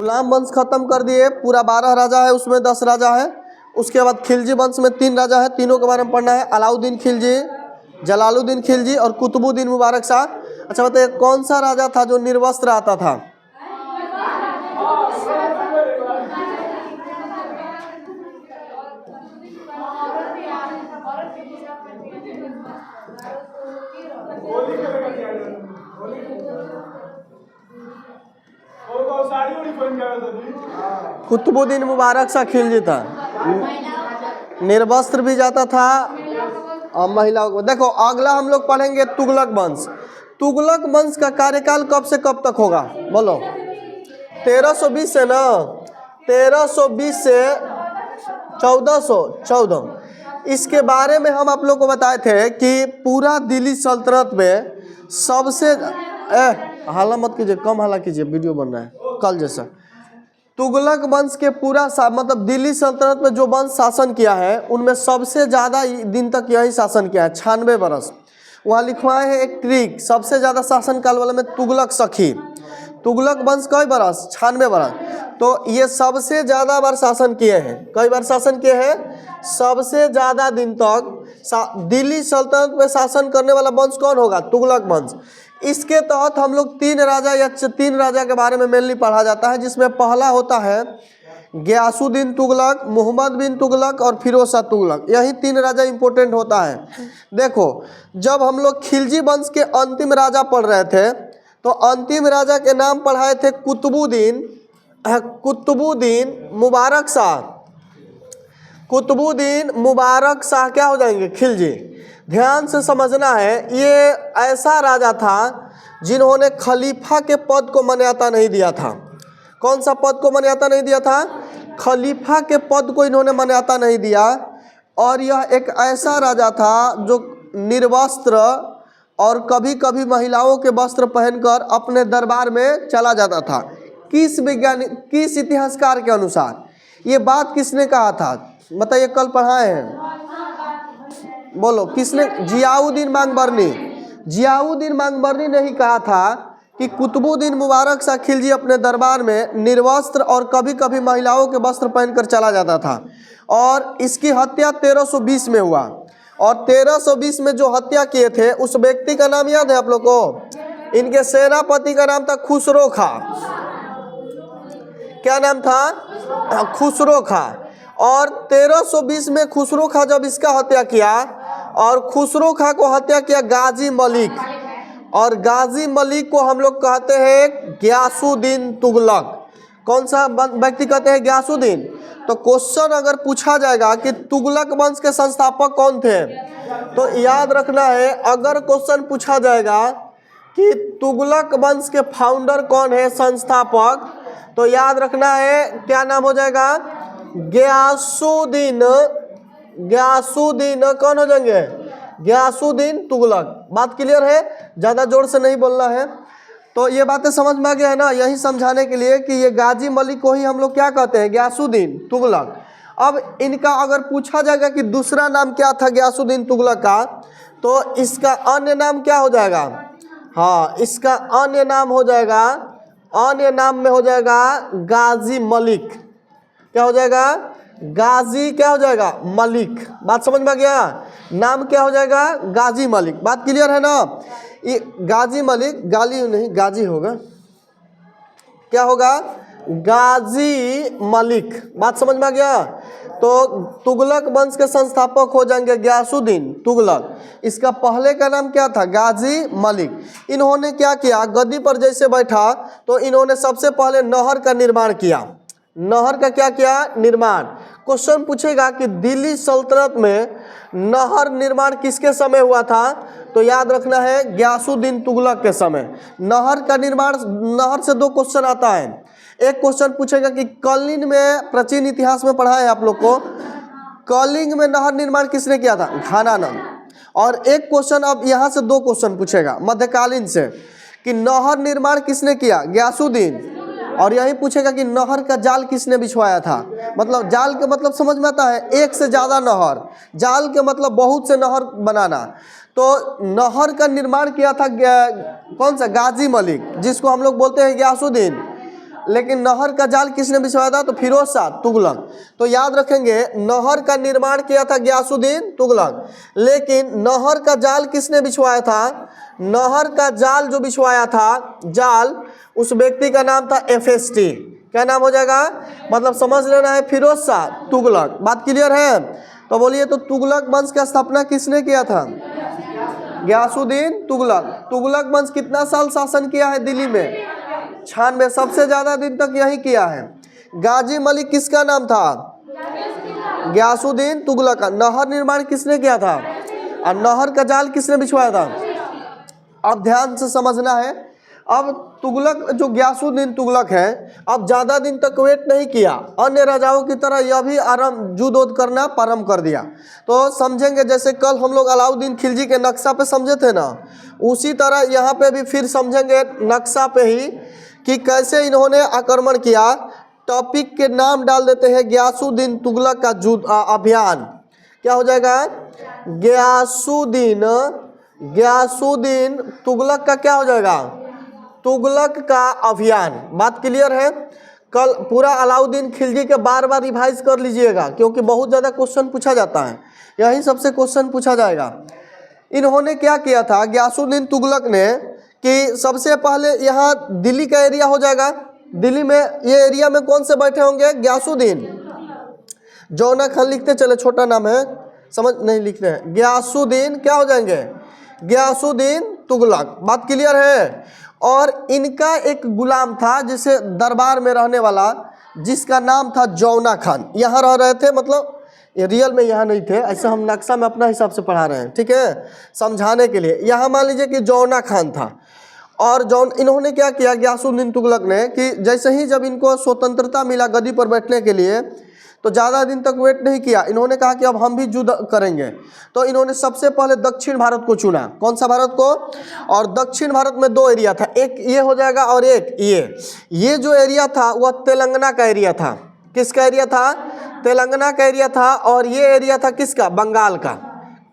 गुलाम वंश खत्म कर दिए, पूरा 12 राजा है, उसमें 10 राजा है। उसके बाद खिलजी वंश में 3 राजा है, तीनों के बारे में पढ़ना है। अलाउद्दीन खिलजी, जलालुद्दीन खिलजी और कुतुबुद्दीन मुबारक शाह। अच्छा बताइए कौन सा राजा था जो निर्वस्त्र आता था? कुतुबुद्दीन मुबारक शाह खिलजी था, निर्वस्त्र भी जाता था और महिलाओं को। देखो अगला हम लोग पढ़ेंगे तुगलक वंश। तुगलक वंश का कार्यकाल कब से कब तक होगा बोलो? 1320 से ना, 1320 से 1414। इसके बारे में हम आप लोग को बताए थे कि पूरा दिल्ली सल्तनत में सबसे हल्ला मत कीजिए, कम हल्ला कीजिए, वीडियो बन रहा है कल जैसा। तुगलक वंश के पूरा मतलब दिल्ली सल्तनत में जो वंश शासन किया है उनमें सबसे ज़्यादा दिन तक यही शासन किया है, 96 बरस। वहाँ लिखवाए हैं एक ट्रिक, सबसे ज़्यादा शासन काल वाले में तुगलक सखी। तुगलक वंश कई बरस? 96 बरस। तो ये सबसे ज़्यादा बार शासन किए हैं। कई बार शासन किए हैं? सबसे ज़्यादा दिन तक दिल्ली सल्तनत में शासन करने वाला वंश कौन होगा? तुगलक वंश। इसके तहत हम लोग 3 राजा या 3 राजा के बारे में मेनली पढ़ा जाता है, जिसमें पहला होता है गियासुद्दीन तुगलक, मोहम्मद बिन तुगलक और फिरोज शाह तुगलक। यही 3 राजा इंपॉर्टेंट होता है। देखो जब हम लोग खिलजी वंश के अंतिम राजा पढ़ रहे थे तो अंतिम राजा के नाम पढ़ाए थे कुतुबुद्दीन मुबारक शाह। कुतुबुद्दीन मुबारक शाह क्या हो जाएंगे? खिलजी। ध्यान से समझना है, ये ऐसा राजा था जिन्होंने खलीफा के पद को मान्यता नहीं दिया था। कौन सा पद को मान्यता नहीं दिया था? खलीफा के पद को इन्होंने मान्यता नहीं दिया। और यह एक ऐसा राजा था जो निर्वस्त्र और कभी कभी महिलाओं के वस्त्र पहनकर अपने दरबार में चला जाता था। किस इतिहासकार के अनुसार? ये बात किसने कहा था बताइए? कल पढ़ाए हैं, बोलो किसने? जियाउद्दीन मांगबरनी। जियाउद्दीन मांगबरनी ने ही कहा था कि कुतुबुद्दीन मुबारक शाह खिलजी अपने दरबार में निर्वस्त्र और कभी कभी महिलाओं के वस्त्र पहनकर चला जाता था। और इसकी हत्या 1320 में हुआ। और 1320 में जो हत्या किए थे उस व्यक्ति का नाम याद है आप लोग को? इनके सेनापति का नाम था खुसरो खां। क्या नाम था? खुसरो खां। और 1320 में खुसरो खां जब इसका हत्या किया, और खुसरो खां को हत्या किया गाजी मलिक, और गाजी मलिक को हम लोग कहते हैं गियासुद्दीन तुगलक। कौन सा व्यक्ति कहते हैं? गियासुद्दीन। तो क्वेश्चन अगर पूछा जाएगा कि तुगलक वंश के संस्थापक कौन थे, तो याद रखना है, अगर क्वेश्चन पूछा जाएगा कि तुगलक वंश के फाउंडर कौन है, संस्थापक, तो याद रखना है क्या नाम हो जाएगा? गियासुद्दीन। गियासुद्दीन कौन हो जाएंगे? गियासुद्दीन तुगलक। बात क्लियर है? ज़्यादा जोर से नहीं बोलना है। तो ये बातें समझ में आ गया है ना? यही समझाने के लिए कि ये गाजी मलिक को ही हम लोग क्या कहते हैं? गियासुद्दीन तुगलक। अब इनका अगर पूछा जाएगा कि दूसरा नाम क्या था गियासुद्दीन तुगलक का, तो इसका अन्य नाम क्या हो जाएगा? हाँ, इसका अन्य नाम हो जाएगा, अन्य नाम में हो जाएगा गाजी मलिक। क्या हो जाएगा? गाजी क्या हो जाएगा? मलिक। बात समझ में आ गया? नाम क्या हो जाएगा? गाजी मलिक। बात क्लियर है ना? ये गाजी मलिक, गाली नहीं गाजी होगा। क्या होगा? गाजी मलिक। बात समझ में आ गया? तो तुगलक वंश के संस्थापक हो जाएंगे गियासुद्दीन तुगलक। इसका पहले का नाम क्या था? गाजी मलिक। इन्होंने क्या किया? गद्दी पर जैसे बैठा तो इन्होंने सबसे पहले नहर का निर्माण किया। नहर का क्या किया? निर्माण। क्वेश्चन पूछेगा कि दिल्ली सल्तनत में नहर निर्माण किसके समय हुआ था, तो याद रखना है गियासुद्दीन तुगलक के समय। नहर का निर्माण, नहर से 2 क्वेश्चन आता है। एक क्वेश्चन पूछेगा कि कलिंग में, प्राचीन इतिहास में पढ़ा है आप लोग को, कलिंग में नहर निर्माण किसने किया था? घनानंद। और एक क्वेश्चन अब यहाँ से 2 क्वेश्चन पूछेगा मध्यकालीन से कि नहर निर्माण किसने किया? गियासुद्दीन। और यही पूछेगा कि नहर का जाल किसने बिछवाया था। मतलब जाल के मतलब समझ में आता है? एक से ज़्यादा नहर। जाल के मतलब बहुत से नहर बनाना। तो नहर का निर्माण किया था कौन सा? गाजी मलिक, जिसको हम लोग बोलते हैं गियासुद्दीन। लेकिन नहर का जाल किसने बिछवाया था? तो फिरोज शाह तुगलक। तो याद रखेंगे नहर का निर्माण किया था गयासुद्दीन तुगलक, लेकिन नहर का जाल किसने बिछवाया था? नहर का जाल जो बिछवाया था जाल, उस व्यक्ति का नाम था FST। क्या नाम हो जाएगा? मतलब समझ लेना है, फिरोज शाह तुगलक। बात क्लियर है? तो बोलिए तो तुगलक वंश की स्थापना किसने किया था? गयासुद्दीन तुगलक। तुगलक वंश कितना साल शासन किया है दिल्ली में? 96। सबसे ज्यादा दिन तक यही किया है। गाजी मलिक किसका नाम था? गयासुद्दीन तुगलक का। नहर निर्माण किसने किया था? और नहर का जाल किसने बिछवाया था? अब ध्यान से समझना है। अब तुगलक जो गयासुद्दीन तुगलक है, अब ज्यादा दिन तक वेट नहीं किया, अन्य राजाओं की तरह यह भी आरंभ युद्ध करना प्रारंभ कर दिया। तो समझेंगे जैसे कल हम लोग अलाउद्दीन खिलजी के नक्शा पे समझे थे ना, उसी तरह यहाँ पे भी फिर समझेंगे नक्शा पे ही कि कैसे इन्होंने आक्रमण किया। टॉपिक के नाम डाल देते हैं गयासुद्दीन तुगलक का अभियान। क्या हो जाएगा? गयासुद्दीन तुगलक का क्या हो जाएगा? तुगलक का अभियान। बात क्लियर है? कल पूरा अलाउद्दीन खिलजी के बार बार रिवाइज कर लीजिएगा, क्योंकि बहुत ज़्यादा क्वेश्चन पूछा जाता है, यही सबसे क्वेश्चन पूछा जाएगा। इन्होंने क्या किया था गयासुद्दीन तुगलक ने कि सबसे पहले यहाँ दिल्ली का एरिया हो जाएगा। दिल्ली में ये एरिया में कौन से बैठे होंगे? गयासुद्दीन। जौना खान लिखते चले, छोटा नाम है, समझ नहीं लिखते हैं। गयासुद्दीन क्या हो जाएंगे? गयासुद्दीन तुगलक। बात क्लियर है? और इनका एक गुलाम था जिसे दरबार में रहने वाला, जिसका नाम था जौना खान। यहाँ रह रहे थे, मतलब ये रियल में यहाँ नहीं थे, ऐसे हम नक्शा में अपना हिसाब से पढ़ा रहे हैं, ठीक है, समझाने के लिए। यहाँ मान लीजिए कि जौना खान था। और इन्होंने क्या किया गयासुद्दीन तुगलक ने कि जैसे ही जब इनको स्वतंत्रता मिला गद्दी पर बैठने के लिए, तो ज़्यादा दिन तक वेट नहीं किया। इन्होंने कहा कि अब हम भी युद्ध करेंगे। तो इन्होंने सबसे पहले दक्षिण भारत को चुना। कौन सा भारत को? और दक्षिण भारत में दो एरिया था, एक ये हो जाएगा और एक ये जो एरिया था वह तेलंगाना का एरिया था। किसका एरिया था? तेलंगाना का एरिया था। और ये एरिया था किसका? बंगाल का।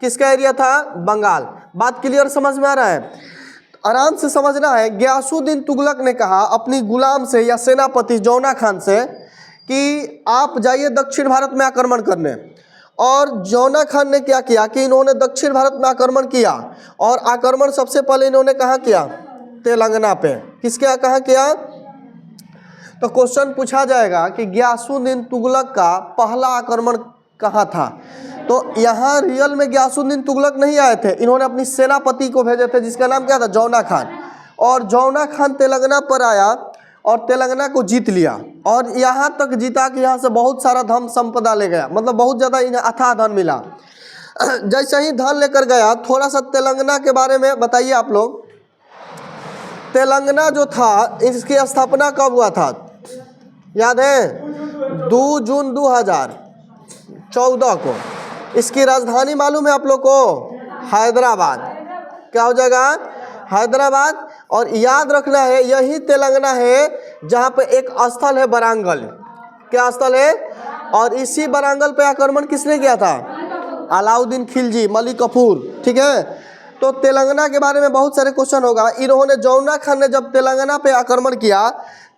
किसका एरिया था? बंगाल। बात क्लियर समझ में आ रहा है? आराम से समझना है। गयासुद्दीन तुगलक ने कहा अपनी गुलाम से या सेनापति जौना खान से कि आप जाइए दक्षिण भारत में आक्रमण करने। और जौना खान ने क्या किया कि इन्होंने दक्षिण भारत में आक्रमण किया। और आक्रमण सबसे पहले इन्होंने कहाँ किया? तेलंगाना पे। किसके कहाँ किया? तो क्वेश्चन पूछा जाएगा कि गयासुद्दीन तुगलक का पहला आक्रमण कहाँ था? तो यहाँ रियल में गयासुद्दीन तुगलक नहीं आए थे, इन्होंने अपनी सेनापति को भेजे थे, जिसका नाम क्या था? जौना खान। और जौना खान तेलंगाना पर आया और तेलंगाना को जीत लिया। और यहाँ तक जीता कि यहाँ से बहुत सारा धन संपदा ले गया, मतलब बहुत ज़्यादा इन्हें अथाह धन मिला। जैसे ही धन लेकर गया, थोड़ा सा तेलंगाना के बारे में बताइए आप लोग। तेलंगाना जो था, इसकी स्थापना कब हुआ था? याद है? 2 जून 2014 को। इसकी राजधानी मालूम है आप लोग को? हैदराबाद। क्या हो जाएगा? हैदराबाद। और याद रखना है यही तेलंगाना है जहाँ पे एक स्थल है वारंगल। क्या स्थल है? और इसी वारंगल पे आक्रमण किसने किया था? अलाउद्दीन खिलजी, मलिक कफूर, ठीक है। तो तेलंगाना के बारे में बहुत सारे क्वेश्चन होगा। इन्होंने जौना खान ने जब तेलंगाना पे आक्रमण किया,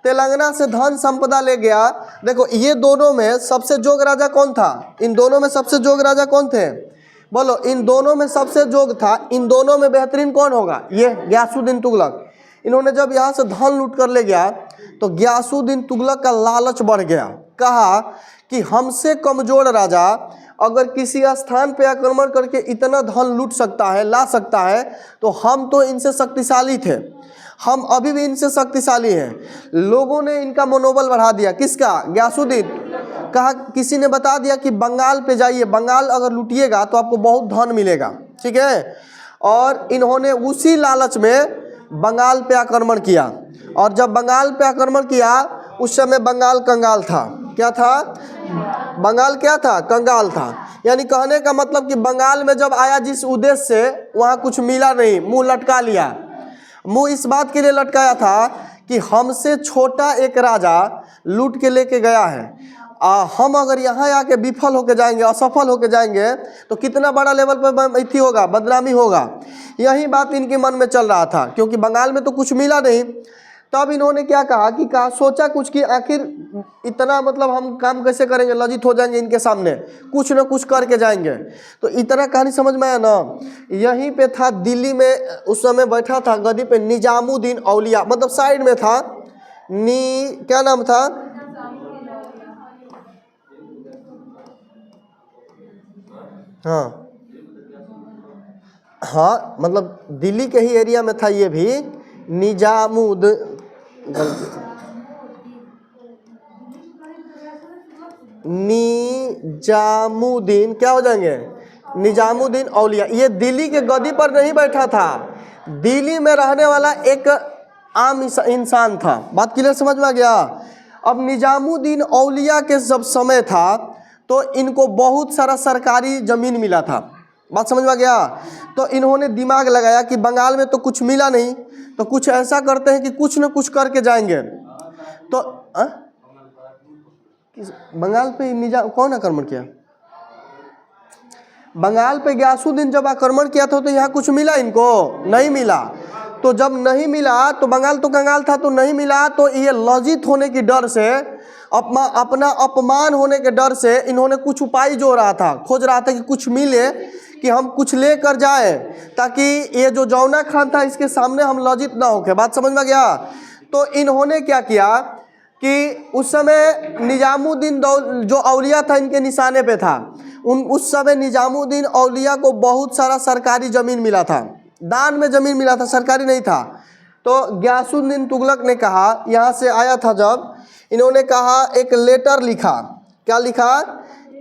तेलंगाना से धन संपदा ले गया। देखो ये दोनों में सबसे जोग राजा कौन था? इन दोनों में सबसे जोग राजा कौन थे? बोलो, इन दोनों में सबसे जोग था, इन दोनों में बेहतरीन कौन होगा? ये गयासुद्दीन तुगलक। इन्होंने जब यहाँ से धन लूट कर ले गया तो गयासुद्दीन तुगलक का लालच बढ़ गया। कहा कि हमसे कमजोर राजा अगर किसी स्थान पे आक्रमण करके इतना धन लूट सकता है, ला सकता है, तो हम तो इनसे शक्तिशाली थे, हम अभी भी इनसे शक्तिशाली हैं। लोगों ने इनका मनोबल बढ़ा दिया। किसका? गयासुद्दीन। कहा, किसी ने बता दिया कि बंगाल पे जाइए, बंगाल अगर लूटिएगा तो आपको बहुत धन मिलेगा, ठीक है। और इन्होंने उसी लालच में बंगाल पे आक्रमण किया। और जब बंगाल पे आक्रमण किया उस समय बंगाल कंगाल था। क्या था? बंगाल क्या था? कंगाल था। यानी कहने का मतलब कि बंगाल में जब आया जिस उद्देश्य से, वहाँ कुछ मिला नहीं, मुंह लटका लिया। मुंह इस बात के लिए लटकाया था कि हमसे छोटा एक राजा लूट के लेके गया है, हम अगर यहाँ आके विफल होके जाएंगे, असफल होके जाएंगे, तो कितना बड़ा लेवल पर इथी होगा, बदनामी होगा। यही बात इनके मन में चल रहा था, क्योंकि बंगाल में तो कुछ मिला नहीं। तब इन्होंने क्या कहा कि सोचा कुछ कि आखिर इतना मतलब हम काम कैसे करेंगे, लज्जित हो जाएंगे इनके सामने, कुछ ना कुछ करके जाएंगे। तो इतना कहानी समझ में आया ना। यहीं पे था दिल्ली में उस समय बैठा था गद्दी पे निजामुद्दीन औलिया, मतलब साइड में था क्या नाम था, हाँ हाँ मतलब दिल्ली के ही एरिया में था ये भी, निजामुद्दीन क्या हो जाएंगे, निजामुद्दीन औलिया। ये दिल्ली के गद्दी पर नहीं बैठा था, दिल्ली में रहने वाला एक आम इंसान था। बात क्लियर समझ में आ गया। अब निजामुद्दीन औलिया के जब समय था तो इनको बहुत सारा सरकारी ज़मीन मिला था। बात समझ में आ गया। तो इन्होंने दिमाग लगाया कि बंगाल में तो कुछ मिला नहीं, तो कुछ ऐसा करते हैं कि कुछ न कुछ करके जाएंगे। तो बंगाल पे निजाम कौन आक्रमण किया, बंगाल पे गयासुद्दीन जब आक्रमण किया था तो यहाँ कुछ मिला, इनको नहीं मिला। तो जब नहीं मिला तो बंगाल तो कंगाल था, तो नहीं मिला तो ये लज्जित होने की डर से, अपना अपमान होने के डर से इन्होंने कुछ उपाय जो रहा था, खोज रहा था कि कुछ मिले कि हम कुछ लेकर जाए, ताकि ये जो जौना खान था इसके सामने हम लज्जित ना होके। बात समझ में गया। तो इन्होंने क्या किया कि उस समय निजामुद्दीन जो औलिया था इनके निशाने पे था, उस समय निजामुद्दीन औलिया को बहुत सारा सरकारी ज़मीन मिला था, दान में ज़मीन मिला था, सरकारी नहीं था। तो गयासुद्दीन तुगलक ने कहा, यहाँ से आया था जब, इन्होंने कहा एक लेटर लिखा। क्या लिखा,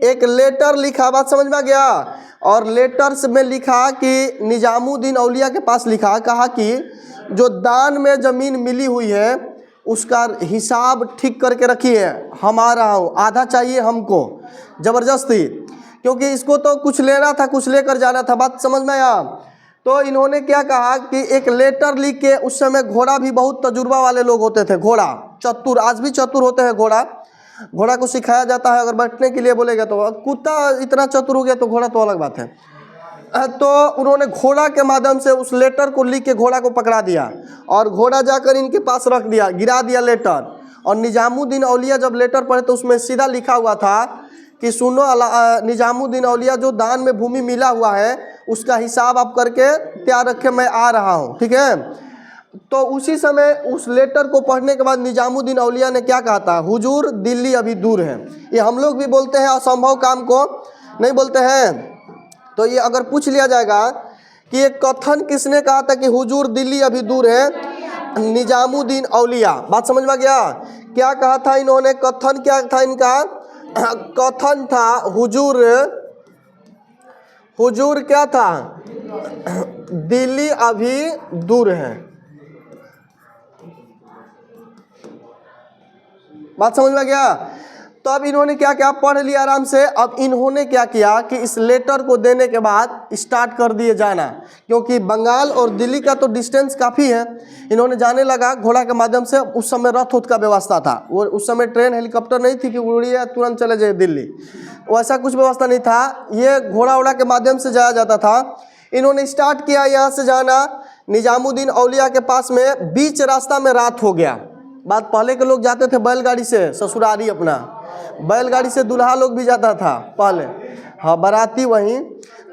एक लेटर लिखा। बात समझ में आ गया। और लेटर्स में लिखा कि निजामुद्दीन औलिया के पास लिखा, कहा कि जो दान में ज़मीन मिली हुई है उसका हिसाब ठीक करके रखिए, हम आ रहा हूँ, आधा चाहिए हमको ज़बरदस्ती, क्योंकि इसको तो कुछ लेना था, कुछ लेकर जाना था। बात समझ में आया। तो इन्होंने क्या कहा कि एक लेटर लिख के, उस समय घोड़ा भी बहुत तजुर्बा वाले लोग होते थे, घोड़ा चतुर, आज भी चतुर होते हैं घोड़ा को सिखाया जाता है, अगर बैठने के लिए बोलेगा तो। कुत्ता इतना चतुर हो गया तो घोड़ा तो अलग बात है। तो उन्होंने घोड़ा के माध्यम से उस लेटर को लिख के घोड़ा को पकड़ा दिया, और घोड़ा जाकर इनके पास रख दिया, गिरा दिया लेटर। और निजामुद्दीन औलिया जब लेटर पढ़े तो उसमें सीधा लिखा हुआ था कि सुनो निजामुद्दीन औलिया, जो दान में भूमि मिला हुआ है उसका हिसाब आप करके तैयार रखे, मैं आ रहा हूँ, ठीक है। तो उसी समय उस लेटर को पढ़ने के बाद निजामुद्दीन औलिया ने क्या कहा था, हुजूर दिल्ली अभी दूर है। ये हम लोग भी बोलते हैं, असंभव काम को नहीं बोलते हैं। तो ये अगर पूछ लिया जाएगा कि ये कथन किसने कहा था कि हुजूर दिल्ली अभी दूर है, निजामुद्दीन औलिया। बात समझ में गया। क्या कहा था इन्होंने, कथन क्या था इनका, कथन था हुजूर क्या था, दिल्ली अभी दूर है। बात समझ में गया। तो अब इन्होंने क्या किया, पढ़ लिया आराम से। अब इन्होंने क्या किया कि इस लेटर को देने के बाद स्टार्ट कर दिए जाना, क्योंकि बंगाल और दिल्ली का तो डिस्टेंस काफ़ी है। इन्होंने जाने लगा घोड़ा के माध्यम से। उस समय रथ उथ का व्यवस्था था, वो उस समय ट्रेन हेलीकॉप्टर नहीं थी कि उड़िए तुरंत चले जाए दिल्ली, वैसा कुछ व्यवस्था नहीं था। ये घोड़ा उड़ा के माध्यम से जाया जाता था। इन्होंने स्टार्ट किया यहाँ से जाना निजामुद्दीन औलिया के पास में। बीच रास्ता में रात हो गया। बात पहले के लोग जाते थे बैलगाड़ी से ससुरारी, अपना बैलगाड़ी से दूल्हा लोग भी जाता था पहले, हाँ बाराती वहीं।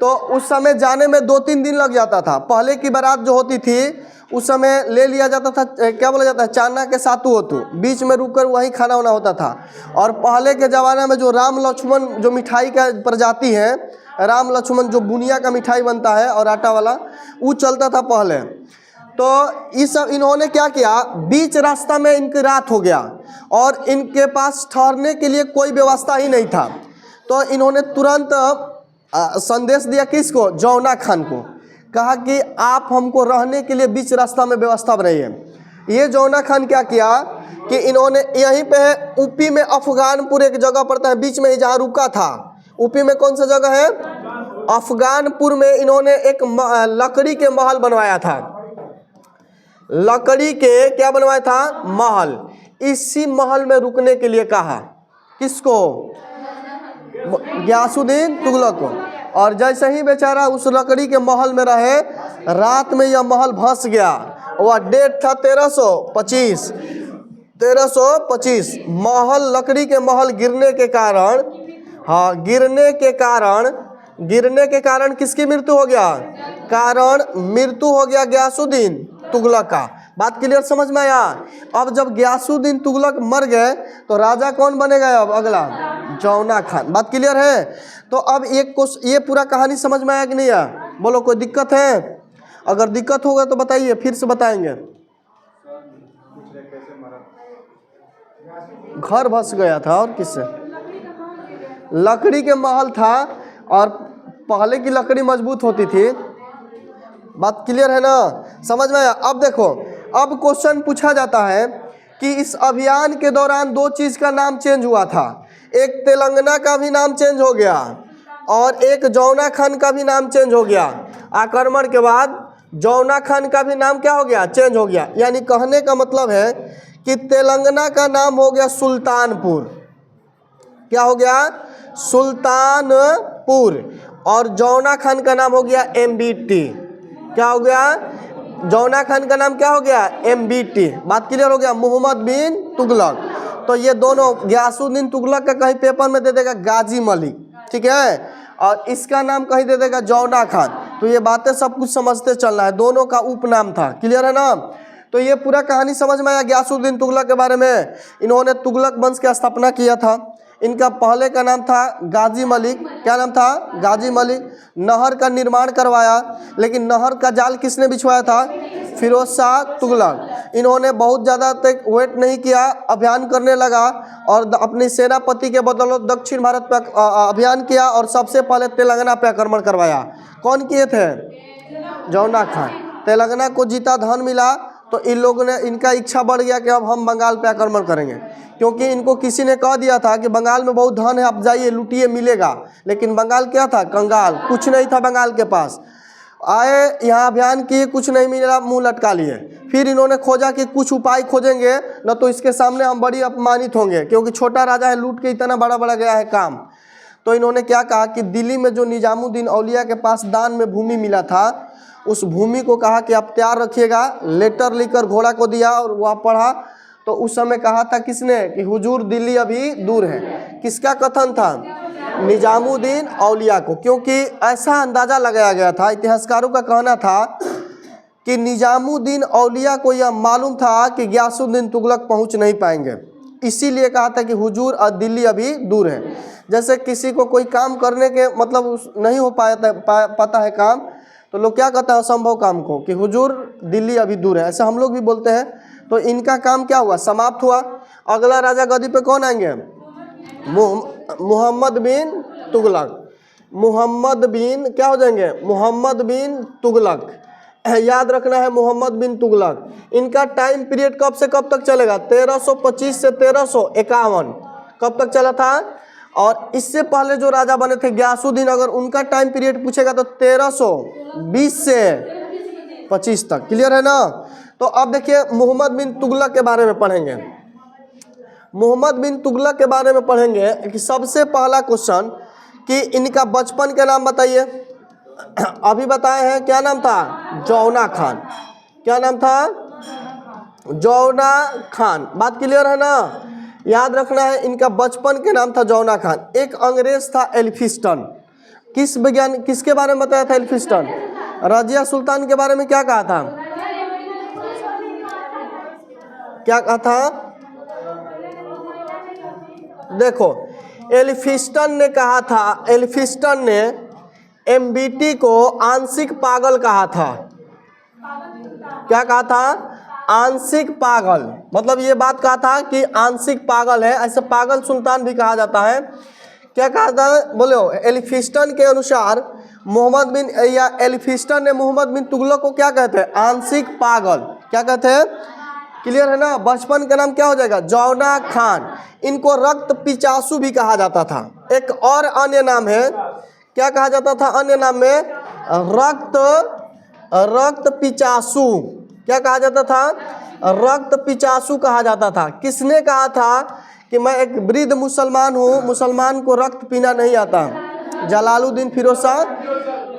तो उस समय जाने में 2-3 दिन लग जाता था। पहले की बारात जो होती थी उस समय ले लिया जाता था, क्या बोला जाता है, चाना के सातु होतु, बीच में रुककर वहीं खाना वाना होता था। और पहले के ज़माने में जो राम लक्ष्मण जो मिठाई का प्रजाति है, राम लक्ष्मण जो बुनिया का मिठाई बनता है और आटा वाला, वो चलता था पहले। तो इस सब इन्होंने क्या किया, बीच रास्ता में इनकी रात हो गया और इनके पास ठहरने के लिए कोई व्यवस्था ही नहीं था। तो इन्होंने तुरंत संदेश दिया किसको, जौना खान को, कहा कि आप हमको रहने के लिए बीच रास्ता में व्यवस्था बनाइए। ये जौना खान क्या किया कि इन्होंने यहीं पे यूपी में अफगानपुर एक जगह पड़ता है बीच में ही, जहाँ रुका था। यूपी में कौन सा जगह है, अफगानपुर में इन्होंने एक लकड़ी के महल बनवाया था। लकड़ी के क्या बनवाया था, महल। इसी महल में रुकने के लिए कहा, किसको, गयासुद्दीन तुगलक को। और जैसे ही बेचारा उस लकड़ी के महल में रहे, रात में यह महल धंस गया वह डेट था 1325। 1325 महल, लकड़ी के महल गिरने के कारण, हाँ गिरने के कारण किसकी मृत्यु हो गया? कारण मृत्यु हो गया गयासुद्दीन तुगलक का। बात क्लियर समझ में आया? अब जब गयासुद्दीन तुगलक मर गए तो राजा कौन बनेगा अब अगला? जौना खान। बात क्लियर है? तो अब ये पूरा कहानी समझ में आया कि नहीं आया? बोलो कोई दिक्कत है? अगर दिक्कत होगा तो बताइए, फिर से बताएंगे। घर बस गया था और किससे? लकड़ी के महल था और पहले की लकड़ी मजबूत होती थी। बात क्लियर है ना? समझ में आया? अब देखो, अब क्वेश्चन पूछा जाता है कि इस अभियान के दौरान दो चीज का नाम चेंज हुआ था। एक तेलंगाना का भी नाम चेंज हो गया और एक जौना खान का भी नाम चेंज हो गया। आक्रमण के बाद जौना खान का भी नाम क्या हो गया? चेंज हो गया। यानी कहने का मतलब है कि तेलंगाना का नाम हो गया सुल्तानपुर। क्या हो गया? सुल्तानपुर। और जौना खान का नाम हो गया MBT। क्या हो गया? जौना खान का नाम क्या हो गया? MBT। बात क्लियर हो गया? मोहम्मद बिन तुगलक। तो ये दोनों, गयासुद्दीन तुगलक का कहीं पेपर में दे देगा गाजी मलिक, ठीक है, और इसका नाम कहीं दे देगा जौना खान। तो ये बातें सब कुछ समझते चलना है, दोनों का उपनाम था। क्लियर है ना? तो ये पूरा कहानी समझ में आया गयासुद्दीन तुगलक के बारे में। इन्होंने तुगलक वंश की स्थापना किया था। इनका पहले का नाम था गाजी मलिक। क्या नाम था? गाजी मलिक। नहर का निर्माण करवाया, लेकिन नहर का जाल किसने बिछवाया था? फिरोज शाह तुगलक। इन्होंने बहुत ज़्यादा तक वेट नहीं किया, अभियान करने लगा और अपनी सेनापति के बदौलत दक्षिण भारत पर अभियान किया और सबसे पहले तेलंगाना पे आक्रमण करवाया। कौन किए थे? जौना खान। तेलंगाना को जीता, धन मिला, तो इन लोगों ने, इनका इच्छा बढ़ गया कि अब हम बंगाल पे आक्रमण करेंगे, क्योंकि इनको किसी ने कह दिया था कि बंगाल में बहुत धन है, आप जाइए लूटिए मिलेगा। लेकिन बंगाल क्या था? कंगाल, कुछ नहीं था बंगाल के पास। आए यहाँ अभियान किए, कुछ नहीं मिला, मुंह लटका लिए। फिर इन्होंने खोजा कि कुछ उपाय खोजेंगे न तो इसके सामने हम बड़ी अपमानित होंगे, क्योंकि छोटा राजा है, लूट के इतना बड़ा बड़ा गया है काम। तो इन्होंने क्या कहा कि दिल्ली में जो निजामुद्दीन औलिया के पास दान में भूमि मिला था, उस भूमि को कहा कि आप तैयार रखिएगा। लेटर लिखकर घोड़ा को दिया और वह पढ़ा। तो उस समय कहा था किसने कि हुजूर दिल्ली अभी दूर है। किसका कथन था? निजामुद्दीन औलिया को, क्योंकि ऐसा अंदाजा लगाया गया था, इतिहासकारों का कहना था कि निजामुद्दीन औलिया को यह मालूम था कि गयासुद्दीन तुगलक पहुंच नहीं पाएंगे, इसीलिए कहा था कि हुजूर दिल्ली अभी दूर है। जैसे किसी को कोई काम करने के मतलब नहीं हो पाता है काम, तो लोग क्या कहते हैं असंभव काम को कि हुजूर दिल्ली अभी दूर है, ऐसा हम लोग भी बोलते हैं। तो इनका काम क्या हुआ? समाप्त हुआ। अगला राजा गद्दी पे कौन आएंगे? मोहम्मद बिन तुगलक। मोहम्मद बिन क्या हो जाएंगे? मोहम्मद बिन तुगलक। याद रखना है, मोहम्मद बिन तुगलक। इनका टाइम पीरियड कब से कब तक चलेगा? 1325 से 1351 कब तक चला था? और इससे पहले जो राजा बने थे गयासुद्दीन, अगर उनका टाइम पीरियड पूछेगा तो 1320 से 25 तक। क्लियर है ना? तो अब देखिए मोहम्मद बिन तुगलक के बारे में पढ़ेंगे। मोहम्मद बिन तुगलक के बारे में पढ़ेंगे कि सबसे पहला क्वेश्चन कि इनका बचपन का नाम बताइए। अभी बताए हैं, क्या नाम था? जौना खान। क्या नाम था? जौना खान। बात क्लियर है ना? याद रखना है, इनका बचपन के नाम था जौना खान। एक अंग्रेज था एल्फिस्टन। किसके बारे में बताया था? एल्फिस्टन। रजिया सुल्तान के बारे में क्या कहा था? क्या कहा था? देखो, एल्फिस्टन ने कहा था, एल्फिस्टन ने MBT को आंशिक पागल कहा था। क्या कहा था? आंशिक पागल। मतलब ये बात कहा था कि आंशिक पागल है, ऐसे पागल सुल्तान भी कहा जाता है। क्या कहा था? बोलो। एल्फिस्टन के अनुसार मोहम्मद बिन या एल्फिस्टन ने मोहम्मद बिन तुगलक को क्या कहते हैं? आंशिक पागल। क्या कहते हैं? क्लियर है ना? बचपन का नाम क्या हो जाएगा? जौना खान। इनको रक्त पिचासु भी कहा जाता था। एक और अन्य नाम है, क्या कहा जाता था अन्य नाम में? रक्त पिचासु। क्या कहा जाता था? रक्त पिचासु कहा जाता था। किसने कहा था कि मैं एक वृद्ध मुसलमान हूँ, मुसलमान को रक्त पीना नहीं आता? जलालुद्दीन फिरोज शाह।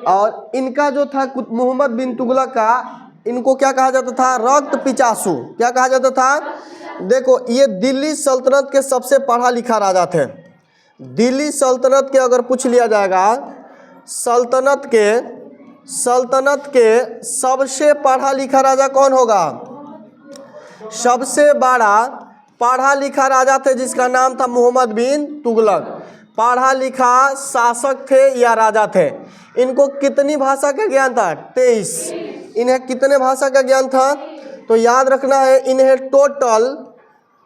और इनका जो था मोहम्मद बिन तुगलक का इनको क्या कहा जाता था? रक्त पिचासु। क्या कहा जाता था? देखो ये दिल्ली सल्तनत के सबसे पढ़ा लिखा राजा थे। दिल्ली सल्तनत के अगर पूछ लिया जाएगा, सल्तनत के सबसे पढ़ा लिखा राजा कौन होगा? सबसे बड़ा पढ़ा लिखा राजा थे जिसका नाम था मोहम्मद बिन तुगलक। पढ़ा लिखा शासक थे या राजा थे। इनको कितनी भाषा का ज्ञान था? 23। इन्हें कितने भाषा का ज्ञान था? तो याद रखना है, इन्हें टोटल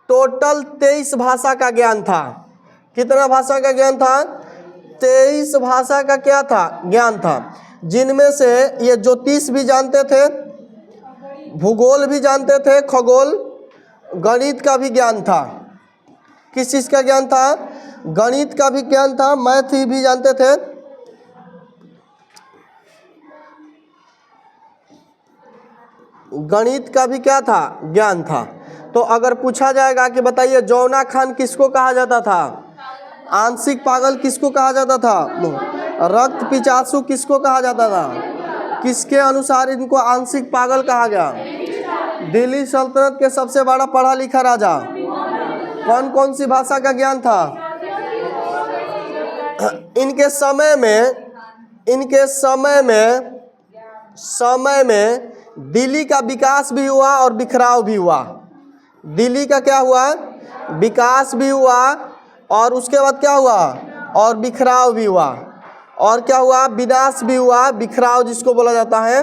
23 भाषा का ज्ञान था। कितना भाषा का ज्ञान था? 23 भाषा का क्या था? ज्ञान था। जिनमें से ये ज्योतिष भी जानते थे, भूगोल भी जानते थे, खगोल, गणित का भी ज्ञान था। किस चीज़ का ज्ञान था? गणित का भी ज्ञान था, मैथ भी जानते थे। गणित का भी क्या था? ज्ञान था। तो अगर पूछा जाएगा कि बताइए जौना खान किसको कहा जाता था? आंशिक पागल किसको कहा जाता था? रक्त पिचासु किसको कहा जाता था? किसके अनुसार इनको आंशिक पागल कहा गया? दिल्ली सल्तनत के सबसे बड़ा पढ़ा लिखा राजा। कौन कौन सी भाषा का ज्ञान था? इनके समय में दिल्ली का विकास भी हुआ और बिखराव भी हुआ। दिल्ली का क्या हुआ? विकास भी हुआ और उसके बाद क्या हुआ? और बिखराव भी हुआ। और क्या हुआ? विनाश भी हुआ। बिखराव जिसको बोला जाता है,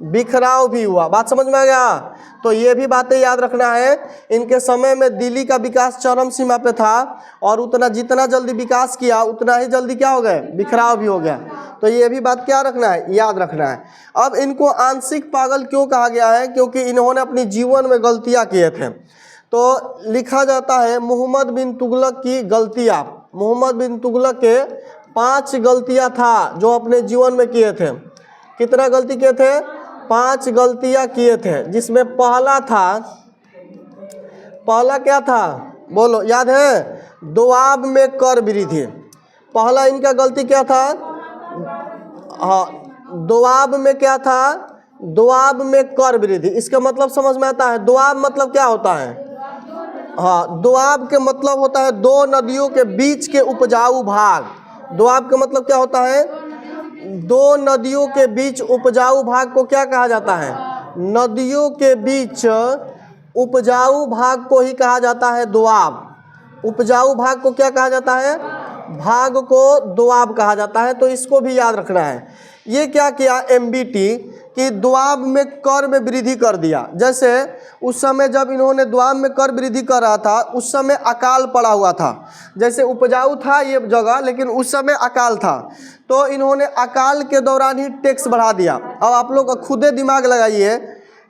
बिखराव भी हुआ। बात समझ में आ गया? तो ये भी बातें याद रखना है। इनके समय में दिल्ली का विकास चरम सीमा पे था और उतना जितना जल्दी विकास किया उतना ही जल्दी क्या हो गए? बिखराव भी हो गया। तो ये भी बात क्या रखना है? याद रखना है। अब इनको आंशिक पागल क्यों कहा गया है? क्योंकि इन्होंने अपनी जीवन में गलतियाँ किए थे। तो लिखा जाता है मोहम्मद बिन तुगलक की गलतियाँ। मोहम्मद बिन तुगलक के 5 गलतियाँ था जो अपने जीवन में किए थे। कितना गलती किए थे? 5 गलतियाँ किए थे, जिसमें पहला क्या था? बोलो, याद है? दोआब में कर वृद्धि। पहला इनका गलती क्या था? हाँ, दोआब में क्या था? दोआब में कर वृद्धि। इसका मतलब समझ में आता है? दोआब मतलब क्या होता है? हाँ, दोआब के मतलब होता है 2 नदियों के बीच के उपजाऊ भाग। दोआब का मतलब क्या होता है? 2 नदियों के बीच उपजाऊ भाग को क्या कहा जाता है? नदियों के बीच उपजाऊ भाग को ही कहा जाता है दोआब। उपजाऊ भाग को क्या कहा जाता है? भाग को दोआब कहा जाता है। तो इसको भी याद रखना है। ये क्या किया एमबीटी कि दोआब में कर में वृद्धि कर दिया। जैसे उस समय जब इन्होंने दोआब में कर वृद्धि कर रहा था, उस समय अकाल पड़ा हुआ था। जैसे उपजाऊ था ये जगह, लेकिन उस समय अकाल था, तो इन्होंने अकाल के दौरान ही टैक्स बढ़ा दिया। अब आप लोग खुदे दिमाग लगाइए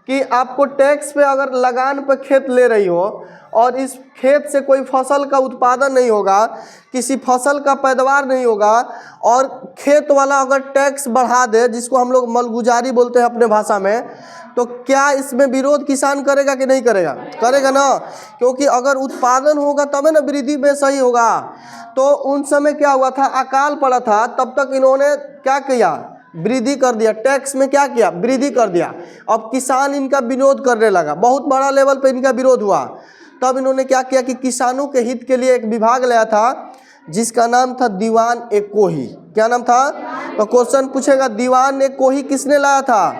कि आपको टैक्स पे अगर लगान पे खेत ले रही हो और इस खेत से कोई फसल का उत्पादन नहीं होगा, किसी फसल का पैदावार नहीं होगा, और खेत वाला अगर टैक्स बढ़ा दे, जिसको हम लोग मलगुजारी बोलते हैं अपने भाषा में, तो क्या इसमें विरोध किसान करेगा कि नहीं करेगा? करेगा ना, क्योंकि अगर उत्पादन होगा तब ना वृद्धि में सही होगा। तो उन समय क्या हुआ था? अकाल पड़ा था, तब तक इन्होंने क्या किया? वृद्धि कर दिया। टैक्स में क्या किया? वृद्धि कर दिया। अब किसान इनका विरोध करने लगा, बहुत बड़ा लेवल पे इनका विरोध हुआ। तब इन्होंने क्या किया कि किसानों के हित के लिए एक विभाग लाया था जिसका नाम था दीवान ए कोही। क्या नाम था? तो क्वेश्चन पूछेगा दीवान ए कोही किसने लाया था?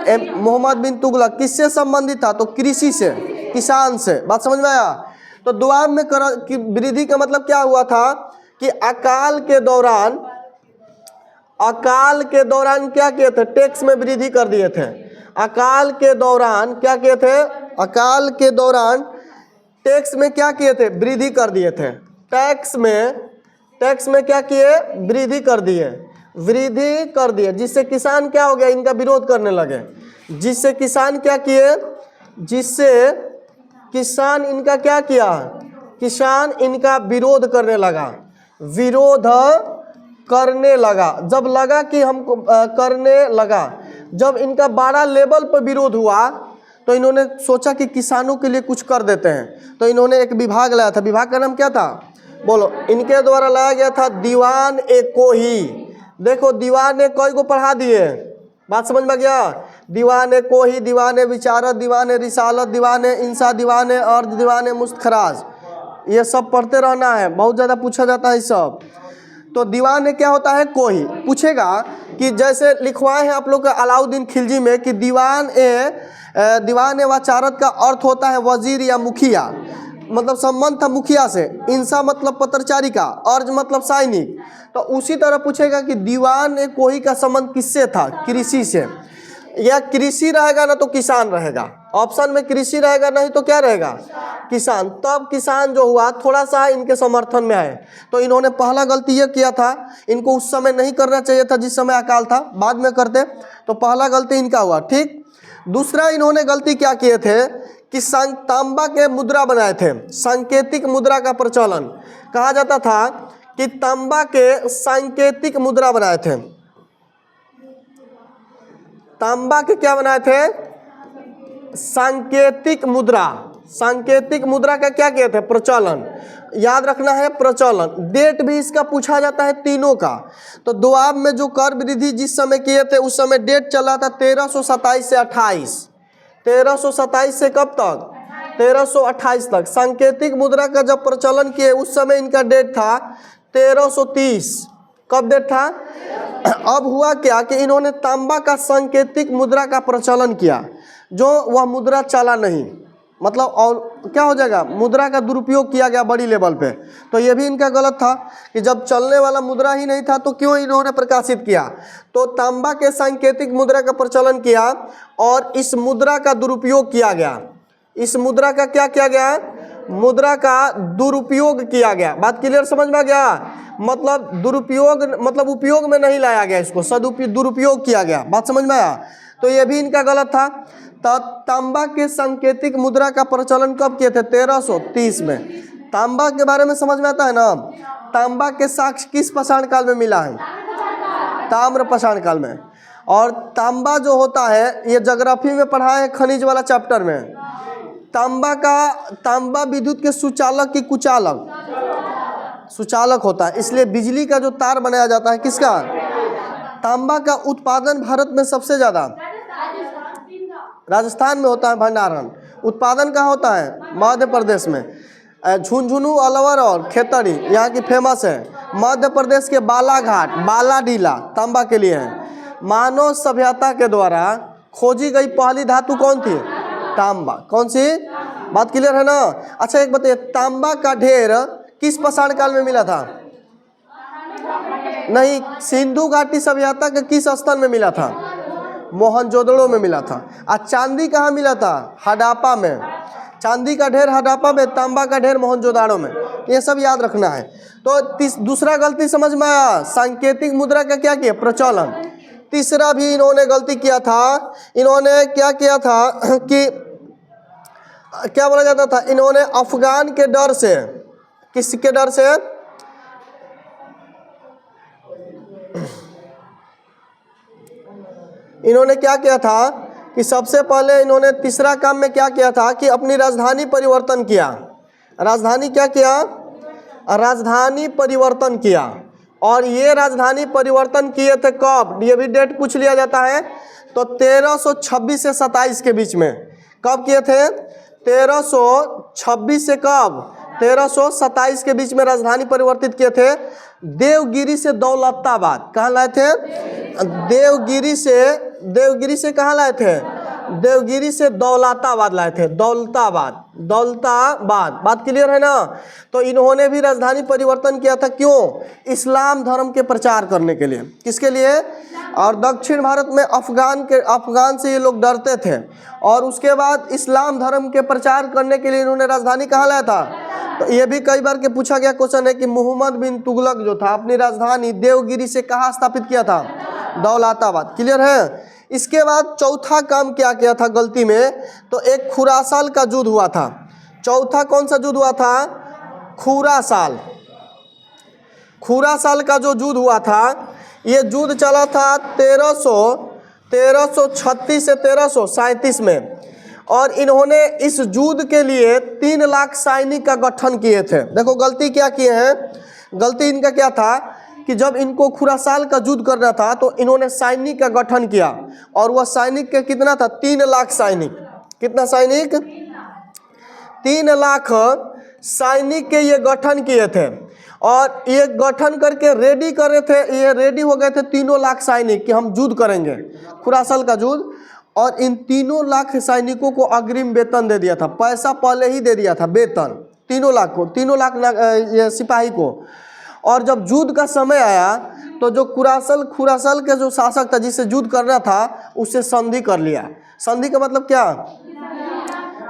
मोहम्मद बिन तुगलक। किससे संबंधित था? तो कृषि से, किसान से। बात समझ में आया? तो दोआब में वृद्धि का मतलब क्या हुआ था कि अकाल के दौरान क्या किए थे? टैक्स में वृद्धि कर दिए थे। अकाल के दौरान क्या किए थे? अकाल के दौरान टैक्स में क्या किए थे? वृद्धि कर दिए थे। टैक्स में क्या किए? वृद्धि कर दिए, जिससे किसान क्या हो गया? इनका विरोध करने लगे। जिससे किसान क्या किए? जिससे किसान इनका क्या किया? किसान इनका विरोध करने लगा। जब लगा कि हमको करने लगा, जब इनका बड़ा लेवल पर विरोध हुआ, तो इन्होंने सोचा कि किसानों के लिए कुछ कर देते हैं। तो इन्होंने एक विभाग लाया था। विभाग का नाम क्या था? बोलो। इनके द्वारा लाया गया था दीवान ए कोही। देखो, दीवान ए कोही को पढ़ा दिए। बात समझ में गया? दीवाने कोही, दीवाने विचारत, दीवाने रिसालत, दीवाने इंसा, दीवाने अर्ध, दीवाने मुस्तखराज, ये सब पढ़ते रहना है, बहुत ज़्यादा पूछा जाता है सब। तो दीवाने क्या होता है? कोही। पूछेगा कि जैसे लिखवाए हैं आप लोग अलाउद्दीन खिलजी में कि दीवान वाचारत का अर्थ होता है वजीर या मुखिया, मतलब संबंध था मुखिया से। इंसा मतलब पत्रचारी का, अर्ज मतलब सैनिक। तो उसी तरह पूछेगा कि दीवान कोही का संबंध किससे था? कृषि से। या कृषि रहेगा ना तो किसान रहेगा, ऑप्शन में कृषि रहेगा, नहीं तो क्या रहेगा? किसान। तब किसान जो हुआ थोड़ा सा इनके समर्थन में है। तो इन्होंने पहला गलती ये किया था, इनको उस समय नहीं करना चाहिए था जिस समय अकाल था, बाद में करते। तो पहला गलती इनका हुआ, ठीक। दूसरा इन्होंने गलती क्या किए थे कि तांबा के मुद्रा बनाए थे। सांकेतिक मुद्रा का प्रचलन कहा जाता था कि तांबा के सांकेतिक मुद्रा बनाए थे। तांबा के क्या बनाए थे? सांकेतिक मुद्रा। सांकेतिक मुद्रा का क्या किए थे? प्रचलन। याद रखना है प्रचलन। डेट भी इसका पूछा जाता है तीनों का। तो दोआब में जो कर वृद्धि जिस समय किए थे उस समय डेट चला था 1327 से 28। 1327 से कब तक? 1328 तक। सांकेतिक मुद्रा का जब प्रचलन किए उस समय इनका डेट था 1330। कब डेट था? अब हुआ क्या कि इन्होंने तांबा का सांकेतिक मुद्रा का प्रचलन किया, जो वह मुद्रा चला नहीं, मतलब और क्या हो जाएगा? मुद्रा का दुरुपयोग किया गया बड़ी लेवल पे। तो ये भी इनका गलत था कि जब चलने वाला मुद्रा ही नहीं था तो क्यों इन्होंने प्रकाशित किया। तो तांबा के सांकेतिक मुद्रा का प्रचलन किया और इस मुद्रा का दुरुपयोग किया गया। इस मुद्रा का क्या किया गया? मुद्रा का दुरुपयोग किया गया। बात क्लियर समझ में आ गया? मतलब दुरुपयोग मतलब उपयोग में नहीं लाया गया, इसको दुरुपयोग किया गया। बात समझ में आया? तो ये भी इनका गलत था। तांबा के सांकेतिक मुद्रा का प्रचलन कब किए थे? 1330 में। तांबा के बारे में समझ में आता है ना? तांबा के साक्ष्य किस पाषाण काल में मिला है? ताम्र पाषाण काल में। और तांबा जो होता है ये ज्योग्राफी में पढ़ा है, खनिज वाला चैप्टर में। तांबा विद्युत के सुचालक की सुचालक होता है, इसलिए बिजली का जो तार बनाया जाता है किसका? तांबा का उत्पादन भारत में सबसे ज़्यादा राजस्थान में होता है। भंडारण उत्पादन कहाँ होता है? मध्य प्रदेश में। झुंझुनू, अलवर और खेतड़ी यहाँ की फेमस है। मध्य प्रदेश के बालाघाट, बालाडीला तांबा के लिए है। मानव सभ्यता के द्वारा खोजी गई पहली धातु कौन थी? तांबा। कौन सी? बात क्लियर है ना? अच्छा एक बताइए, तांबा का ढेर किस पाषाण काल में मिला था? नहीं, सिंधु घाटी सभ्यता के किस स्थल में मिला था? मोहनजोदड़ो में मिला था। और चांदी कहाँ मिला था? हड़प्पा में। चांदी का ढेर हड़प्पा में, तांबा का ढेर मोहनजोदड़ो में। ये सब याद रखना है। तो दूसरा गलती समझ में आया, सांकेतिक मुद्रा का क्या किया? प्रचलन। तीसरा भी इन्होंने गलती किया था। इन्होंने क्या किया था कि क्या बोला जाता था? इन्होंने अफगान के डर से, किसके डर से? इन्होंने क्या किया था कि सबसे पहले इन्होंने तीसरा काम में क्या किया था कि अपनी राजधानी परिवर्तन किया। राजधानी क्या किया? राजधानी परिवर्तन किया। और ये राजधानी परिवर्तन किए थे कब? ये भी डेट पूछ लिया जाता है। तो 1326 से 27 के बीच में। कब किए थे? 1326 से कब? 1327 के बीच में राजधानी परिवर्तित किए थे। देवगिरी से दौलताबाद। कहाँ लाए थे? देवगिरी से कहाँ लाए थे? देवगिरी से दौलताबाद लाए थे। दौलताबाद। बात क्लियर है ना? तो इन्होंने भी राजधानी परिवर्तन किया था। क्यों? इस्लाम धर्म के प्रचार करने के लिए। किसके लिए? और दक्षिण भारत में अफगान से ये लोग डरते थे, और उसके बाद इस्लाम धर्म के प्रचार करने के लिए इन्होंने राजधानी कहाँ लाया था? तो ये भी कई बार के पूछा गया क्वेश्चन है कि मोहम्मद बिन तुगलक जो था अपनी राजधानी देवगिरी से कहाँ स्थापित किया था? दौलताबाद। क्लियर है? इसके बाद चौथा काम क्या किया था गलती में? तो एक खुरासाल का युद्ध हुआ था। चौथा कौन सा युद्ध हुआ था? खुरासाल। खुरासाल का जो युद्ध हुआ था, ये युद्ध चला था 1336 से 1337 में। और इन्होंने इस युद्ध के लिए 3 लाख सैनिक का गठन किए थे। देखो गलती क्या किए हैं? गलती इनका क्या था कि जब इनको खुरासाल का युद्ध करना था तो इन्होंने सैनिक का गठन किया, और वह सैनिक का कितना था, 3 लाख सैनिक। कितना सैनिक? 3 लाख सैनिक के ये गठन किए थे, और ये गठन करके रेडी कर रहे थे, ये रेडी हो गए थे 3 लाख सैनिक कि हम युद्ध करेंगे, खुरासाल का युद्ध। और इन 3 लाख सैनिकों को अग्रिम वेतन दे दिया था, पैसा पहले ही दे दिया था, वेतन 3 लाख को, 3 लाख सिपाही को। और जब युद्ध का समय आया तो जो खुरासाल के जो शासक था जिससे युद्ध करना था, उससे संधि कर लिया। संधि का मतलब क्या?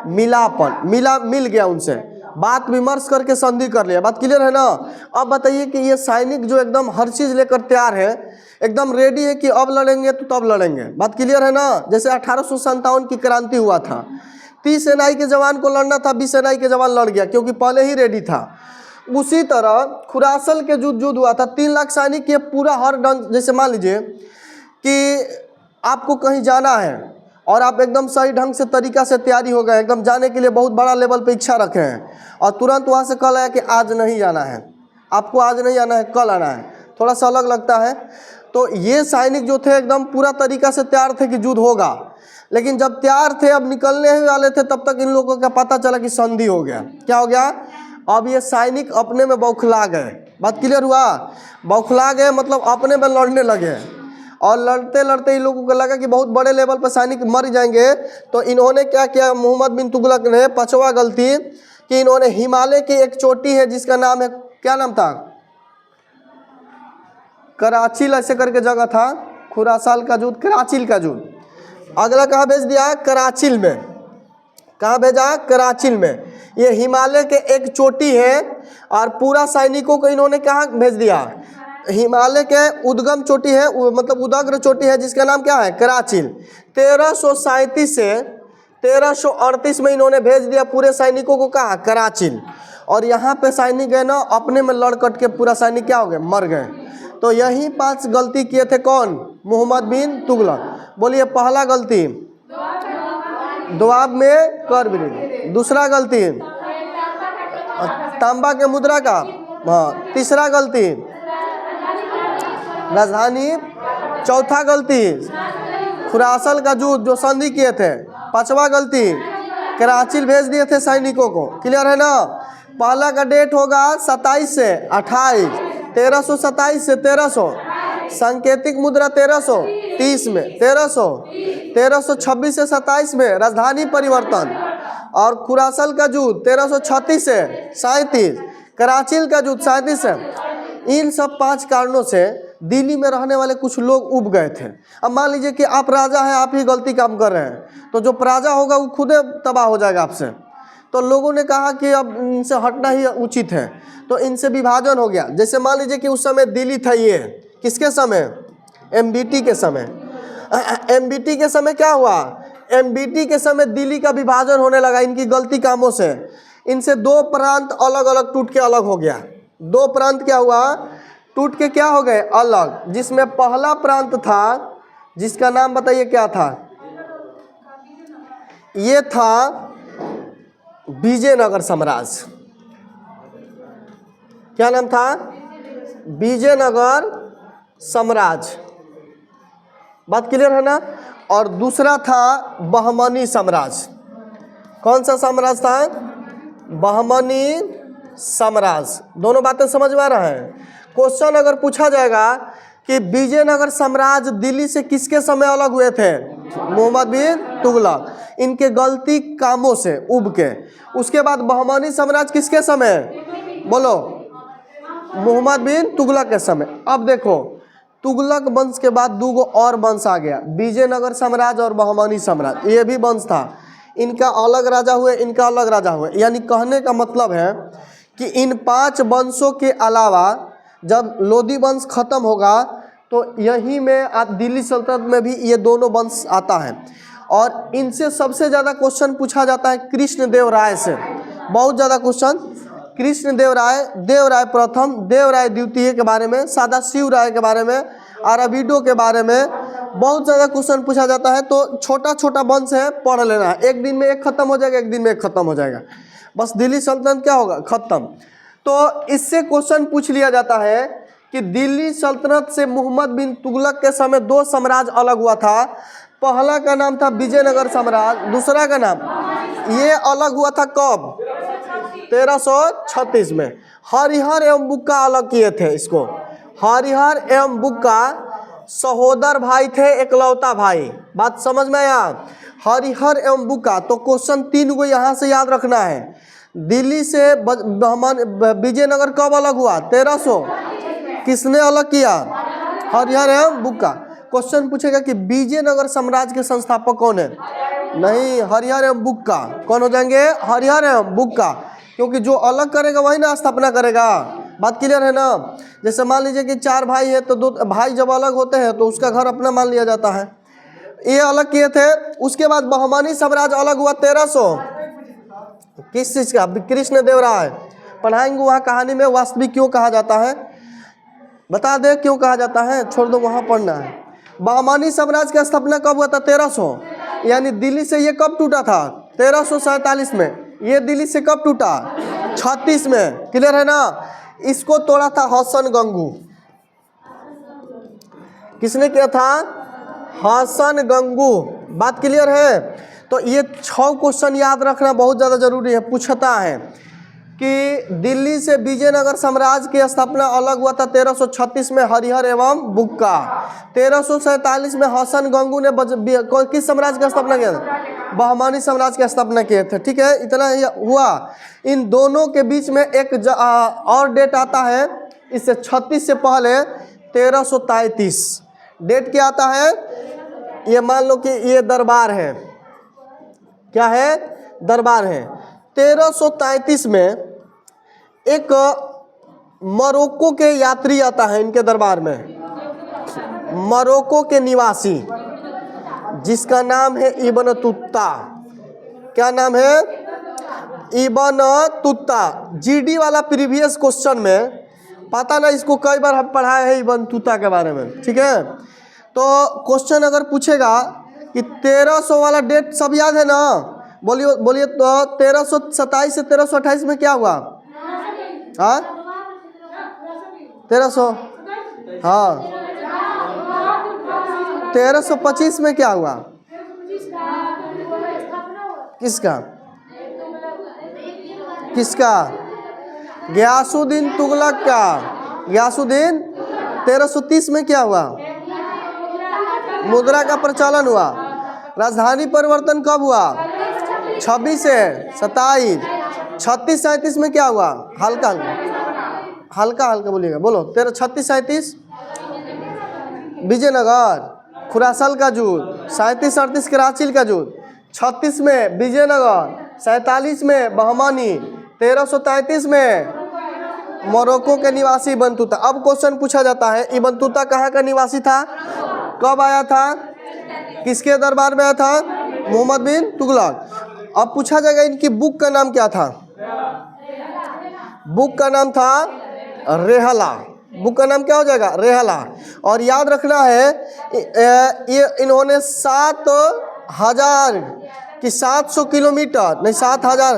मिल गया उनसे, बात विमर्श करके संधि कर लिया। बात क्लियर है ना? अब बताइए कि ये सैनिक जो एकदम हर चीज़ लेकर तैयार है, एकदम रेडी है कि अब लड़ेंगे तो तब लड़ेंगे। बात क्लियर है ना? जैसे 1857 की क्रांति हुआ था, 30 सेनाई के जवान को लड़ना था, 20 सेनाई के जवान लड़ गया क्योंकि पहले ही रेडी था। उसी तरह खुरासाल के युद्ध हुआ था, 3 लाख सैनिक ये पूरा हर ढंग, जैसे मान लीजिए कि आपको कहीं जाना है और आप एकदम सही ढंग से तरीका से तैयारी हो गए, एकदम जाने के लिए बहुत बड़ा लेवल पे इच्छा रखे हैं, और तुरंत वहाँ से कल आया कि आज नहीं जाना है, आपको आज नहीं आना है, कल आना है, थोड़ा सा अलग लगता है। तो ये सैनिक जो थे एकदम पूरा तरीका से तैयार थे कि युद्ध होगा, लेकिन जब तैयार थे, अब निकलने ही वाले थे, तब तक इन लोगों का पता चला कि संधि हो गया। क्या हो गया? अब ये सैनिक अपने में बौखला गए। बात क्लियर हुआ? बौखला गए मतलब अपने में लड़ने लगे, और लड़ते लड़ते इन लोगों को लगा कि बहुत बड़े लेवल पर सैनिक मर जाएंगे। तो इन्होंने क्या किया, मोहम्मद बिन तुगलक ने 5वां गलती कि इन्होंने हिमालय की एक चोटी है जिसका नाम है, क्या नाम था, कराचिल ऐसे करके जगह था, खुरासाल का युद्ध, कराचिल का युद्ध। अगला कहाँ भेज दिया? कराचिल में। कहाँ भेजा? कराचिल में। ये हिमालय के एक चोटी है, और पूरा सैनिकों को इन्होंने कहाँ भेज दिया? हिमालय के उद्गम चोटी है, मतलब उदग्र चोटी है जिसका नाम क्या है? कराचिल। 1337 से 1338 में इन्होंने भेज दिया पूरे सैनिकों को, कहा? कराचिल। और यहाँ पे सैनिक गए ना, अपने में लड़ कट के पूरा सैनिक क्या हो गए? मर गए। तो यही 5 गलती किए थे कौन? मोहम्मद बिन तुगलक। बोलिए पहला गलती, दोआब में कर वृद्धि। दूसरा गलती, तांबा के मुद्रा का। हाँ। तीसरा गलती, राजधानी। चौथा गलती, खुरासाल का युद्ध जो संधि किए थे। 5वां गलती, कराचिल भेज दिए थे सैनिकों को। क्लियर है ना? पहला का डेट होगा 27 से 28, 1327 से 1300, सांकेतिक मुद्रा 1330 में, 1326 से 27 में राजधानी परिवर्तन, और खुरासाल का युद्ध 1336 से 37, कराचिल का युद्ध 37 से। इन सब 5 कारणों से दिल्ली में रहने वाले कुछ लोग उब गए थे। अब मान लीजिए कि आप राजा हैं, आप ही गलती काम कर रहे हैं, तो जो प्रजा होगा वो खुद तबाह हो जाएगा आपसे। तो लोगों ने कहा कि अब इनसे हटना ही उचित है, तो इनसे विभाजन हो गया। जैसे मान लीजिए कि उस समय दिल्ली था, ये किसके समय? एमबीटी के समय। एमबीटी के समय क्या हुआ? एमबीटी के समय दिल्ली का विभाजन होने लगा इनकी गलती कामों से। इनसे 2 प्रांत अलग अलग टूट के अलग हो गया। 2 प्रांत क्या हुआ? टूट के क्या हो गए? अलग। जिसमें पहला प्रांत था जिसका नाम बताइए क्या था? ये था विजयनगर साम्राज्य। क्या नाम था? विजयनगर साम्राज्य। बात क्लियर है ना? और दूसरा था बहमनी साम्राज्य। कौन सा साम्राज्य था? बहमनी साम्राज्य। दोनों बातें समझ में आ रहा है? क्वेश्चन अगर पूछा जाएगा कि विजयनगर साम्राज्य दिल्ली से किसके समय अलग हुए थे? मोहम्मद बिन तुगलक, इनके गलती कामों से उब के। उसके बाद बहमनी साम्राज्य किसके समय? बोलो, मोहम्मद बिन तुगलक के समय। अब देखो, तुगलक वंश के बाद 2 और वंश आ गया, विजयनगर साम्राज्य और बहमनी साम्राज्य। ये भी वंश था, इनका अलग राजा हुए, इनका अलग राजा हुए। यानी कहने का मतलब है कि इन 5 वंशों के अलावा जब लोधी वंश खत्म होगा तो यहीं में आप दिल्ली सल्तनत में भी ये दोनों वंश आता है। और इनसे सबसे ज़्यादा क्वेश्चन पूछा जाता है कृष्णदेव राय से। बहुत ज़्यादा क्वेश्चन कृष्णदेव राय, देवराय प्रथम, देवराय द्वितीय के बारे में, सदाशिव राय के बारे में, अरबिडो के बारे में बहुत ज़्यादा क्वेश्चन पूछा जाता है। तो छोटा छोटा वंश है, पढ़ लेना है। एक दिन में एक खत्म हो जाएगा, एक दिन में एक खत्म हो जाएगा, बस दिल्ली सल्तनत क्या होगा? खत्म। तो इससे क्वेश्चन पूछ लिया जाता है कि दिल्ली सल्तनत से मोहम्मद बिन तुगलक के समय दो साम्राज्य अलग हुआ था। पहला का नाम था विजयनगर साम्राज्य, दूसरा का नाम, ये अलग हुआ था कब? 1336 में। हरिहर एवं बुक्का अलग किए थे इसको। हरिहर एवं बुक्का सहोदर भाई थे, एकलौता भाई। बात समझ में आया? हरिहर एवं बुक्का। तो क्वेश्चन 3 को यहाँ से याद रखना है। दिल्ली से विजयनगर कब अलग हुआ? 1300। किसने अलग किया? हरिहर एवं बुक्का। क्वेश्चन पूछेगा कि विजयनगर साम्राज्य के संस्थापक कौन है? नहीं, हरिहर एवं बुक्का। कौन हो जाएंगे? हरिहर एवं बुक्का। क्योंकि जो अलग करेगा वही ना स्थापना करेगा। बात क्लियर है ना? जैसे मान लीजिए कि 4 भाई है, तो 2 भाई जब अलग होते हैं तो उसका घर अपना मान लिया जाता है। ये अलग किए थे। उसके बाद बहमानी साम्राज्य अलग हुआ 1300। किस चीज का? कृष्ण देव राय। पढ़ाएंगे वहाँ कहानी में वास्तविक क्यों कहा जाता है, बता दे क्यों कहा जाता है, छोड़ दो, वहाँ पढ़ना है। बहमानी साम्राज्य की स्थापना कब हुआ था? 1300। यानी दिल्ली से ये कब टूटा था? 1347 में। ये दिल्ली से कब टूटा? 36 में। क्लियर है ना? इसको तोड़ा था हसन गंगू। किसने किया था? हसन गंगू। बात क्लियर है? तो ये 6 क्वेश्चन याद रखना बहुत ज़्यादा जरूरी है। पूछता है कि दिल्ली से विजयनगर साम्राज्य की स्थापना अलग हुआ था 1336 में हरिहर एवं बुक्का। 1347 में हसन गंगू ने किस साम्राज्य की स्थापना किया था? बहमानी साम्राज्य की स्थापना किए थे। ठीक है, इतना ही हुआ। इन दोनों के बीच में एक और डेट आता है, इससे 36 से पहले 1333। डेट क्या आता है? ये मान लो कि ये दरबार है। क्या है? दरबार है। 1333 में एक मोरक्को के यात्री आता है इनके दरबार में, मोरक्को के निवासी, जिसका नाम है इब्न तुत्ता। क्या नाम है? इब्न तुत्ता। जीडी वाला प्रीवियस क्वेश्चन में, पता ना इसको कई बार हम पढ़ाए हैं इब्न तुत्ता के बारे में। ठीक है, तो क्वेश्चन अगर पूछेगा कि 1300 वाला डेट सब याद है ना? बोलिए बोलिए। तो 1327 से 1328 में क्या हुआ? हाँ, 1300। हाँ, 1325 में क्या हुआ? किसका? किसका? गयासुद्दीन तुगलक का। गयासुद्दीन। 1330 में क्या हुआ? मुद्रा का प्रचलन हुआ। राजधानी परिवर्तन कब हुआ? 26 से 27। 36-37 में क्या हुआ? हल्का हल्का हल्का बोलिएगा, बोलो। 36-37 विजयनगर खुरासन का युद्ध, 37-38 कराची का युद्ध, 36 में विजयनगर, 47 में बहमानी, 1333 में मोरक्को के निवासी इब्न तुत्ता। अब क्वेश्चन पूछा जाता है, इब्न तुत्ता कहाँ का निवासी था? कब आया था? किसके दरबार में आया था? मोहम्मद बिन तुगलक। अब पूछा जाएगा इनकी बुक का नाम क्या था? बुक का नाम था रेहला। बुक का नाम क्या हो जाएगा? रेहला। और याद रखना है ये इन्होंने 7000 कि 700 किलोमीटर नहीं 7000,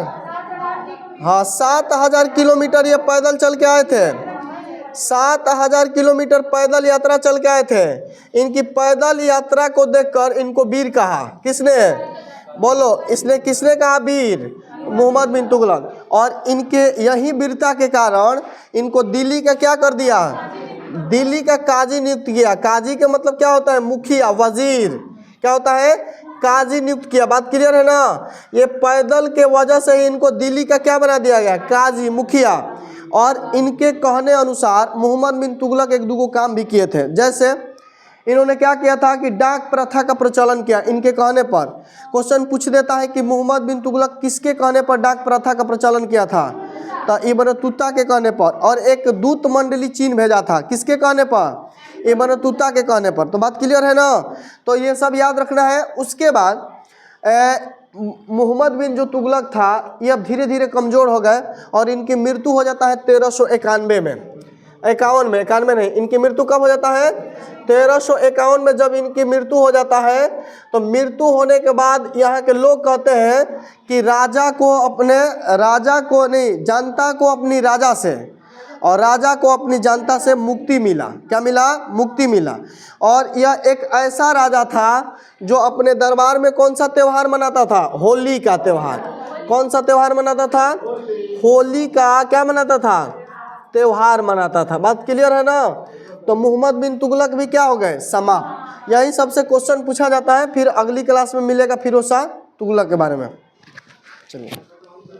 हाँ 7000 किलोमीटर ये पैदल चल के आए थे। 7000 किलोमीटर पैदल यात्रा चल के आए थे। इनकी पैदल यात्रा को देखकर इनको वीर कहा। किसने? बोलो, इसने किसने कहा वीर? मोहम्मद बिन तुगलक। और इनके यही वीरता के कारण इनको दिल्ली का क्या कर दिया? दिल्ली का काजी नियुक्त किया। काजी का मतलब क्या होता है? मुखिया, वजीर। क्या होता है? काजी नियुक्त किया। बात क्लियर है ना? ये पैदल के वजह से ही इनको दिल्ली का क्या बना दिया गया? काजी, मुखिया। और इनके कहने अनुसार मोहम्मद बिन तुगलक एक दो काम भी किए थे। जैसे इन्होंने क्या किया था कि डाक प्रथा का प्रचलन किया। इनके कहने पर क्वेश्चन पूछ देता है कि मोहम्मद बिन तुगलक किसके कहने पर डाक प्रथा का प्रचलन किया था? तो इब्न तुत्ता के कहने पर। और एक दूत मंडली चीन भेजा था। किसके कहने पर? इब्न तुत्ता के कहने पर। तो बात क्लियर है ना? तो ये सब याद रखना है। उसके बाद मोहम्मद बिन जो तुगलक था ये अब धीरे धीरे कमज़ोर हो गए और इनकी मृत्यु हो जाता है 1391 में। 51 नहीं, इनकी मृत्यु कब हो जाता है? 1351 में जब इनकी मृत्यु हो जाता है तो मृत्यु होने के बाद यहाँ के लोग कहते हैं कि राजा को नहीं, जनता को अपनी राजा से और राजा को अपनी जनता से मुक्ति मिला। क्या मिला? मुक्ति मिला। और यह एक ऐसा राजा था जो अपने दरबार में कौन सा त्यौहार मनाता था? होली का त्यौहार। कौन सा त्यौहार मनाता था? होली का क्या मनाता था? त्यौहार मनाता था। बात क्लियर है ना? तो मोहम्मद बिन तुगलक भी क्या हो गए? समाप्त। यही सबसे क्वेश्चन पूछा जाता है, फिर अगली क्लास में मिलेगा फिरोज शाह तुगलक के बारे में। चलिए।